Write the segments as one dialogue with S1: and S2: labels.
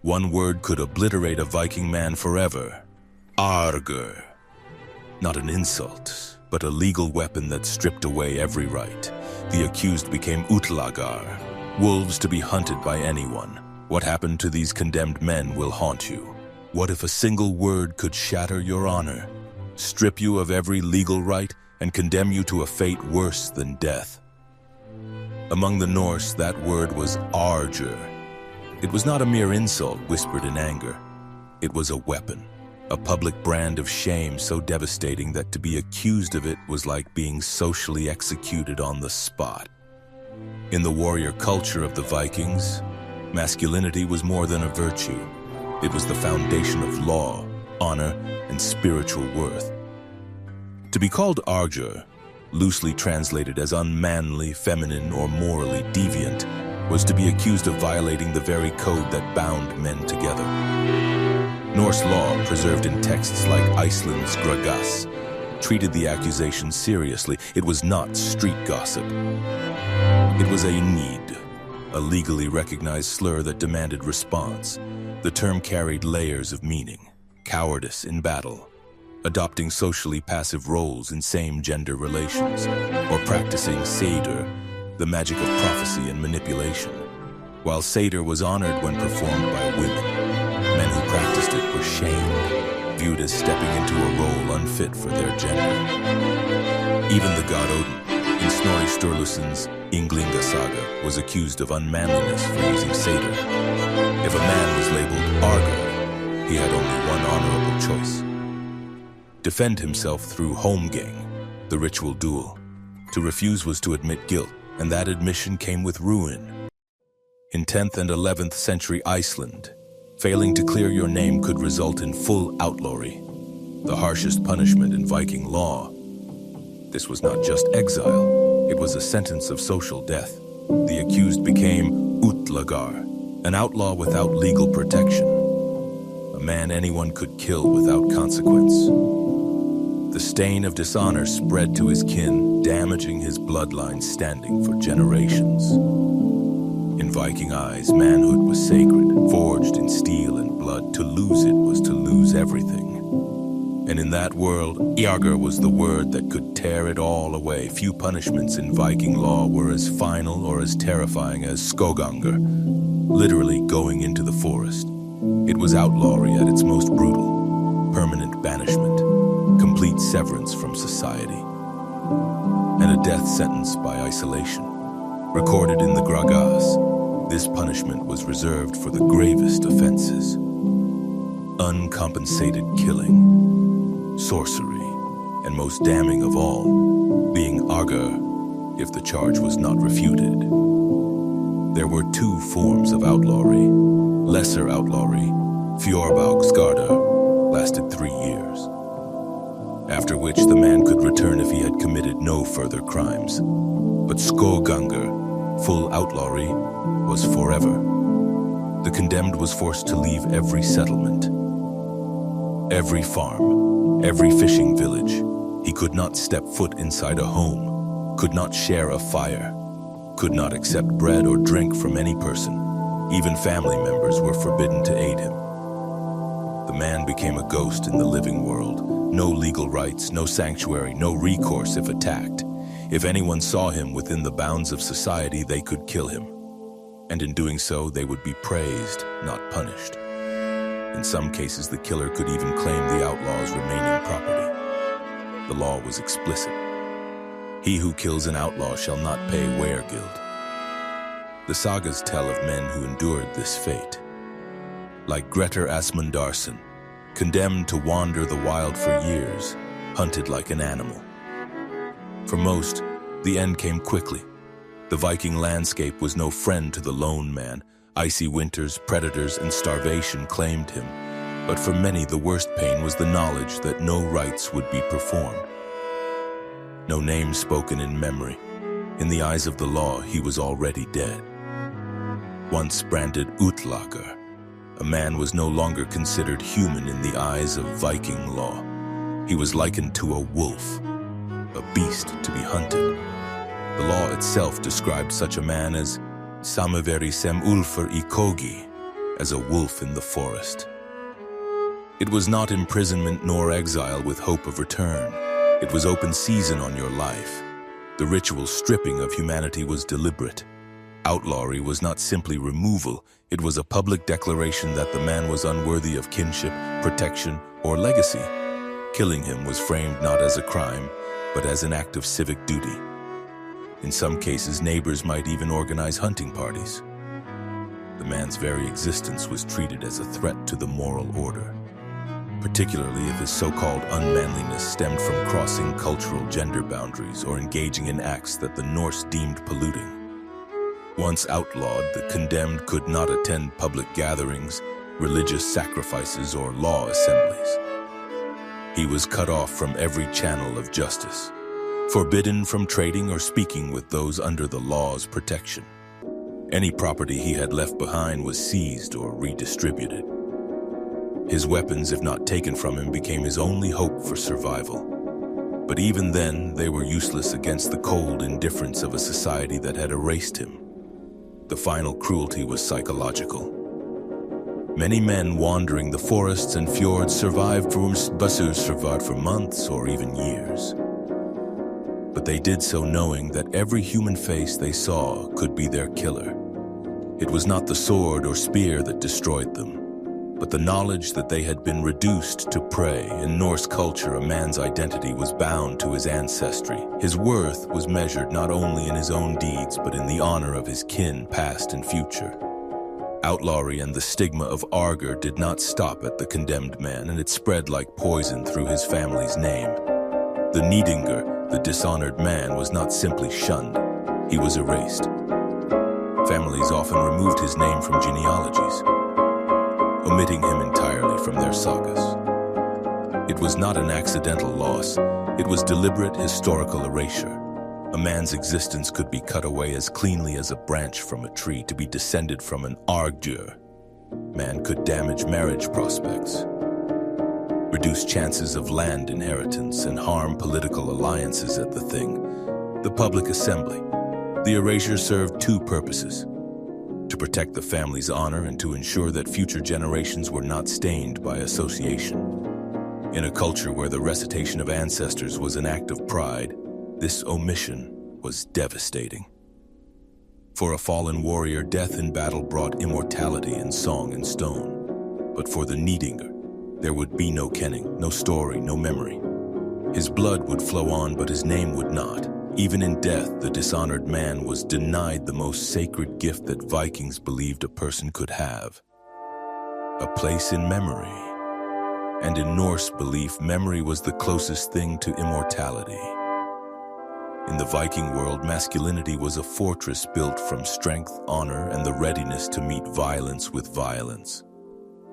S1: One word could obliterate a Viking man forever. ARGR. Not an insult, but a legal weapon that stripped away every right. The accused became OUTLAWRY, wolves to be hunted by anyone. What happened to these condemned men will haunt you. What if a single word could shatter your honor, strip you of every legal right, and condemn you to a fate worse than death? Among the Norse, that word was ARGR. It was not a mere insult whispered in anger. It was a weapon, a public brand of shame so devastating that to be accused of it was like being socially executed on the spot. In the warrior culture of the Vikings, masculinity was more than a virtue. It was the foundation of law, honor, and spiritual worth. To be called ARGR, loosely translated as unmanly, feminine, or morally deviant, was to be accused of violating the very code that bound men together. Norse law, preserved in texts like Iceland's Gragas, treated the accusation seriously. It was not street gossip. It was a need, a legally recognized slur that demanded response. The term carried layers of meaning: cowardice in battle, adopting socially passive roles in same-gender relations, or practicing Seder, the magic of prophecy and manipulation. While Seder was honored when performed by women, men who practiced it were shamed, viewed as stepping into a role unfit for their gender. Even the god Odin, in Snorri Sturluson's Ynglinga saga, was accused of unmanliness for using Seder. If a man was labeled ARGR, he had only one honorable choice: defend himself through holmgang, the ritual duel. To refuse was to admit guilt, and that admission came with ruin. In 10th and 11th century Iceland, failing to clear your name could result in full outlawry, the harshest punishment in Viking law. This was not just exile, it was a sentence of social death. The accused became OUTLAWRY, an outlaw without legal protection, a man anyone could kill without consequence. The stain of dishonor spread to his kin, damaging his bloodline standing for generations. In Viking eyes, manhood was sacred, forged in steel and blood. To lose it was to lose everything. And in that world, ARGR was the word that could tear it all away. Few punishments in Viking law were as final or as terrifying as skogangur, literally going into the forest. It was outlawry at its most brutal, permanent banishment, complete severance from society, and a death sentence by isolation. Recorded in the Gragas, this punishment was reserved for the gravest offenses: uncompensated killing, sorcery, and most damning of all, being ARGR if the charge was not refuted. There were two forms of outlawry. Lesser outlawry, Fjorbaugsgarda, lasted 3 years, after which the man could return if he had committed no further crimes. But skogangur, full outlawry, was forever. The condemned was forced to leave every settlement, every farm, every fishing village. He could not step foot inside a home, could not share a fire, could not accept bread or drink from any person. Even family members were forbidden to aid him. The man became a ghost in the living world. No legal rights, no sanctuary, no recourse if attacked. If anyone saw him within the bounds of society, they could kill him. And in doing so, they would be praised, not punished. In some cases, the killer could even claim the outlaw's remaining property. The law was explicit. He who kills an outlaw shall not pay weregild. The sagas tell of men who endured this fate. Like Grettir Asmundarson, condemned to wander the wild for years, hunted like an animal. For most, the end came quickly. The Viking landscape was no friend to the lone man. Icy winters, predators, and starvation claimed him. But for many, the worst pain was the knowledge that no rites would be performed. No name spoken in memory. In the eyes of the law, he was already dead. Once branded OUTLAWRY, a man was no longer considered human in the eyes of Viking law. He was likened to a wolf, a beast to be hunted. The law itself described such a man as samaveri sem ulfur I kogi, as a wolf in the forest. It was not imprisonment nor exile with hope of return. It was open season on your life. The ritual stripping of humanity was deliberate. Outlawry was not simply removal, it was a public declaration that the man was unworthy of kinship, protection, or legacy. Killing him was framed not as a crime, but as an act of civic duty. In some cases, neighbors might even organize hunting parties. The man's very existence was treated as a threat to the moral order, particularly if his so-called unmanliness stemmed from crossing cultural gender boundaries or engaging in acts that the Norse deemed polluting. Once outlawed, the condemned could not attend public gatherings, religious sacrifices, or law assemblies. He was cut off from every channel of justice, forbidden from trading or speaking with those under the law's protection. Any property he had left behind was seized or redistributed. His weapons, if not taken from him, became his only hope for survival. But even then, they were useless against the cold indifference of a society that had erased him. The final cruelty was psychological. Many men wandering the forests and fjords survived for months or even years. But they did so knowing that every human face they saw could be their killer. It was not the sword or spear that destroyed them, but the knowledge that they had been reduced to prey. In Norse culture, a man's identity was bound to his ancestry. His worth was measured not only in his own deeds, but in the honor of his kin, past and future. Outlawry and the stigma of ARGR did not stop at the condemned man, and it spread like poison through his family's name. The Nidingur, the dishonored man, was not simply shunned, he was erased. Families often removed his name from genealogies, omitting him entirely from their sagas. It was not an accidental loss, it was deliberate historical erasure. A man's existence could be cut away as cleanly as a branch from a tree. To be descended from an ARGR man could damage marriage prospects, reduce chances of land inheritance, and harm political alliances at the thing, the public assembly. The erasure served two purposes: to protect the family's honor and to ensure that future generations were not stained by association. In a culture where the recitation of ancestors was an act of pride, this omission was devastating. For a fallen warrior, death in battle brought immortality in song and stone. But for the Nidingur, there would be no kenning, no story, no memory. His blood would flow on, but his name would not. Even in death, the dishonored man was denied the most sacred gift that Vikings believed a person could have: a place in memory. And in Norse belief, memory was the closest thing to immortality. In the Viking world, masculinity was a fortress built from strength, honor, and the readiness to meet violence with violence.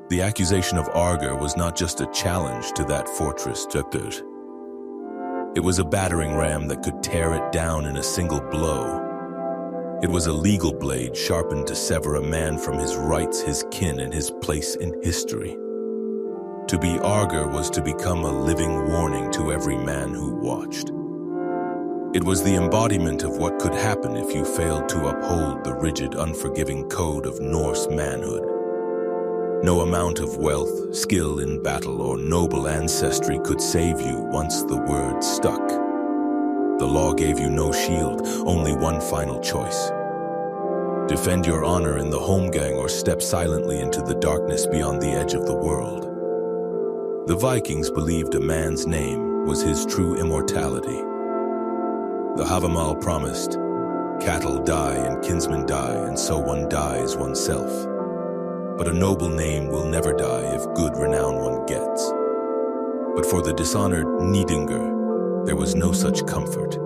S1: The accusation of ARGR was not just a challenge to that fortress, it was a battering ram that could tear it down in a single blow. It was a legal blade sharpened to sever a man from his rights, his kin, and his place in history. To be ARGR was to become a living warning to every man who watched. It was the embodiment of what could happen if you failed to uphold the rigid, unforgiving code of Norse manhood. No amount of wealth, skill in battle, or noble ancestry could save you once the word stuck. The law gave you no shield, only one final choice: defend your honor in the holmgang or step silently into the darkness beyond the edge of the world. The Vikings believed a man's name was his true immortality. The Havamal promised, cattle die and kinsmen die, and so one dies oneself. But a noble name will never die if good renown one gets. But for the dishonored Nidingur, there was no such comfort.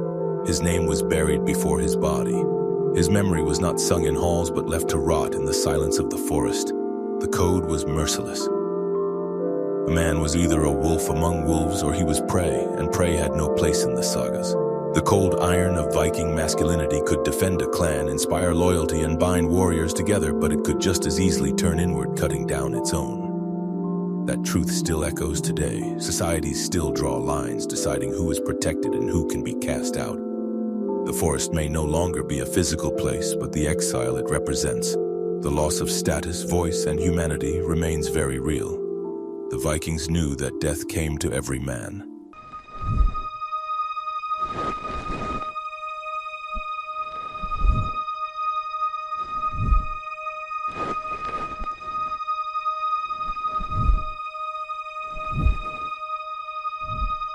S1: His name was buried before his body. His memory was not sung in halls but left to rot in the silence of the forest. The code was merciless. A man was either a wolf among wolves or he was prey, and prey had no place in the sagas. The cold iron of Viking masculinity could defend a clan, inspire loyalty, and bind warriors together, but it could just as easily turn inward, cutting down its own. That truth still echoes today. Societies still draw lines, deciding who is protected and who can be cast out. The forest may no longer be a physical place, but the exile it represents, The loss of status, voice, and humanity remains very real. The Vikings knew that death came to every man,